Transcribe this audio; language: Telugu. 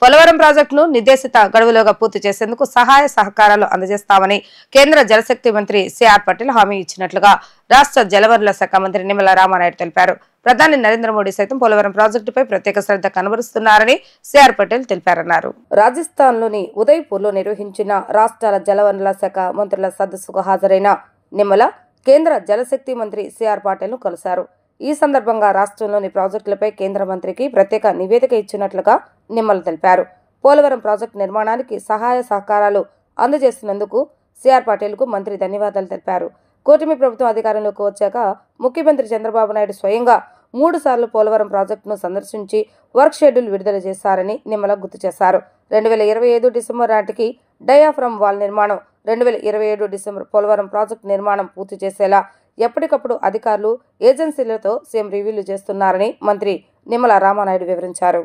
పోలవరం ప్రాజెక్టును నిర్దేశిత గడువులోగా పూర్తి చేసేందుకు సహాయ సహకారాలు అందజేస్తామని కేంద్ర జలశక్తి మంత్రి సిఆర్ పటేల్ హామీ ఇచ్చినట్లుగా రాష్ట్ర జలవనరుల శాఖ మంత్రి నిమ్మల రామానాయుడు తెలిపారు. ప్రధాని నరేంద్ర మోడీ సైతం పోలవరం ప్రాజెక్టుపై ప్రత్యేక శ్రద్ధ కనబరుస్తున్నారని సిఆర్ పటేల్ తెలిపారన్నారు. రాజస్థాన్లోని ఉదయ్పూర్లో నిర్వహించిన రాష్ట్రాల జలవనరుల శాఖ మంత్రుల సదస్సుకు హాజరైన నిమ్మల కేంద్ర జలశక్తి మంత్రి సిఆర్ పటేల్ ను కలిశారు. ఈ సందర్భంగా రాష్ట్రంలోని ప్రాజెక్టులపై కేంద్ర మంత్రికి ప్రత్యేక నివేదిక ఇచ్చినట్లుగా నిమ్మల తెలిపారు. పోలవరం ప్రాజెక్టు నిర్మాణానికి సహాయ సహకారాలు అందజేస్తున్నందుకు సిఆర్ పటేల్ కు మంత్రి ధన్యవాదాలు తెలిపారు. కూటమి ప్రభుత్వం అధికారంలోకి వచ్చాక ముఖ్యమంత్రి చంద్రబాబు నాయుడు స్వయంగా 3 సార్లు పోలవరం ప్రాజెక్టును సందర్శించి వర్క్ షెడ్యూల్ విడుదల చేశారని నిమ్మల గుర్తు చేశారు. 2025 డిసెంబర్ నాటికి డయాఫ్రమ్ వాల్ నిర్మాణం, 2027 డిసెంబర్ పోలవరం ప్రాజెక్టు నిర్మాణం పూర్తి చేసేలా ఎప్పటికప్పుడు అధికారులు ఏజెన్సీలతో సీఎం రివ్యూలు చేస్తున్నారని మంత్రి నిమ్మల రామానాయుడు వివరించారు.